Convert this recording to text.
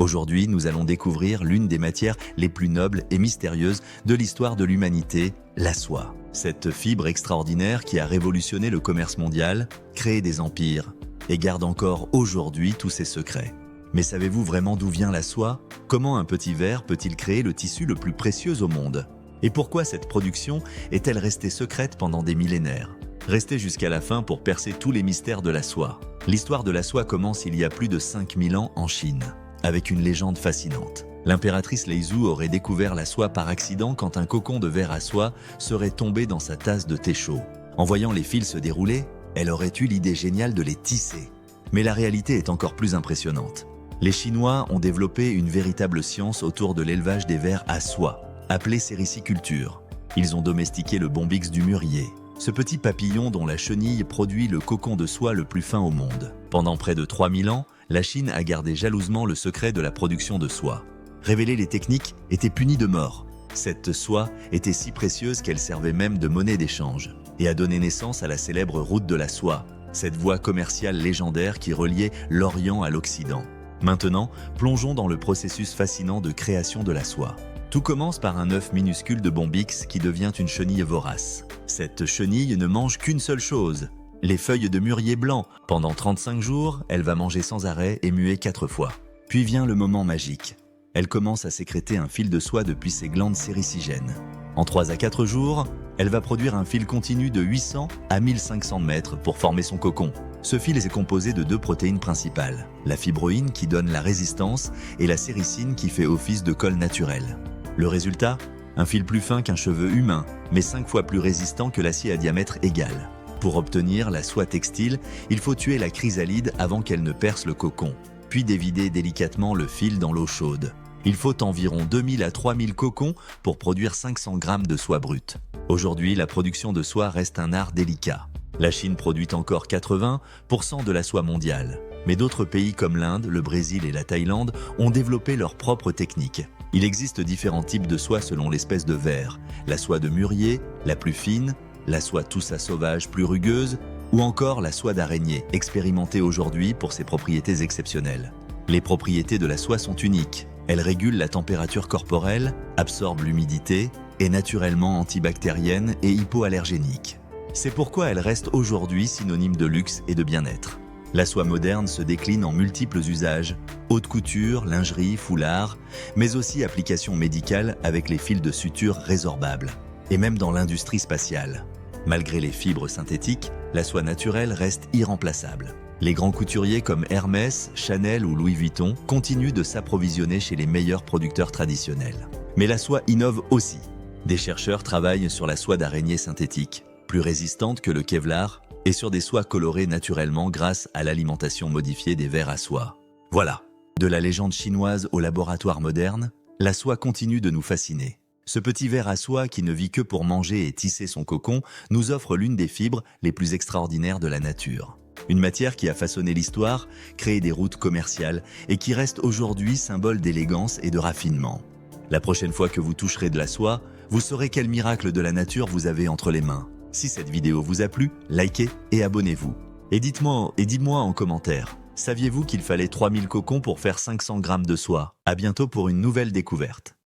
Aujourd'hui, nous allons découvrir l'une des matières les plus nobles et mystérieuses de l'histoire de l'humanité, la soie. Cette fibre extraordinaire qui a révolutionné le commerce mondial, créé des empires et garde encore aujourd'hui tous ses secrets. Mais savez-vous vraiment d'où vient la soie? Comment un petit ver peut-il créer le tissu le plus précieux au monde? Et pourquoi cette production est-elle restée secrète pendant des millénaires? Restez jusqu'à la fin pour percer tous les mystères de la soie. L'histoire de la soie commence il y a plus de 5000 ans en Chine, avec une légende fascinante. L'impératrice Leizhou aurait découvert la soie par accident quand un cocon de verre à soie serait tombé dans sa tasse de thé chaud. En voyant les fils se dérouler, elle aurait eu l'idée géniale de les tisser. Mais la réalité est encore plus impressionnante. Les Chinois ont développé une véritable science autour de l'élevage des vers à soie, appelée sériciculture. Ils ont domestiqué le bombix du mûrier, ce petit papillon dont la chenille produit le cocon de soie le plus fin au monde. Pendant près de 3000 ans, la Chine a gardé jalousement le secret de la production de soie. Révéler les techniques était puni de mort. Cette soie était si précieuse qu'elle servait même de monnaie d'échange et a donné naissance à la célèbre route de la soie, cette voie commerciale légendaire qui reliait l'Orient à l'Occident. Maintenant, plongeons dans le processus fascinant de création de la soie. Tout commence par un œuf minuscule de bombix qui devient une chenille vorace. Cette chenille ne mange qu'une seule chose, les feuilles de mûrier blanc. Pendant 35 jours, elle va manger sans arrêt et muer 4 fois. Puis vient le moment magique. Elle commence à sécréter un fil de soie depuis ses glandes séricigènes. En 3 à 4 jours, elle va produire un fil continu de 800 à 1500 mètres pour former son cocon. Ce fil est composé de 2 protéines principales, la fibroïne qui donne la résistance et la séricine qui fait office de colle naturel. Le résultat? Un fil plus fin qu'un cheveu humain, mais 5 fois plus résistant que l'acier à diamètre égal. Pour obtenir la soie textile, il faut tuer la chrysalide avant qu'elle ne perce le cocon, puis dévider délicatement le fil dans l'eau chaude. Il faut environ 2000 à 3000 cocons pour produire 500 grammes de soie brute. Aujourd'hui, la production de soie reste un art délicat. La Chine produit encore 80% de la soie mondiale. Mais d'autres pays comme l'Inde, le Brésil et la Thaïlande ont développé leurs propres techniques. Il existe différents types de soie selon l'espèce de ver. La soie de mûrier, la plus fine, la soie toussa sauvage plus rugueuse, ou encore la soie d'araignée, expérimentée aujourd'hui pour ses propriétés exceptionnelles. Les propriétés de la soie sont uniques. Elle régule la température corporelle, absorbe l'humidité, est naturellement antibactérienne et hypoallergénique. C'est pourquoi elle reste aujourd'hui synonyme de luxe et de bien-être. La soie moderne se décline en multiples usages, haute couture, lingerie, foulard, mais aussi applications médicales avec les fils de suture résorbables, et même dans l'industrie spatiale. Malgré les fibres synthétiques, la soie naturelle reste irremplaçable. Les grands couturiers comme Hermès, Chanel ou Louis Vuitton continuent de s'approvisionner chez les meilleurs producteurs traditionnels. Mais la soie innove aussi. Des chercheurs travaillent sur la soie d'araignée synthétique, plus résistante que le Kevlar, et sur des soies colorées naturellement grâce à l'alimentation modifiée des vers à soie. Voilà, de la légende chinoise au laboratoire moderne, la soie continue de nous fasciner. Ce petit ver à soie qui ne vit que pour manger et tisser son cocon nous offre l'une des fibres les plus extraordinaires de la nature. Une matière qui a façonné l'histoire, créé des routes commerciales et qui reste aujourd'hui symbole d'élégance et de raffinement. La prochaine fois que vous toucherez de la soie, vous saurez quel miracle de la nature vous avez entre les mains. Si cette vidéo vous a plu, likez et abonnez-vous. Et dites-moi en commentaire, saviez-vous qu'il fallait 3000 cocons pour faire 500 grammes de soie? À bientôt pour une nouvelle découverte.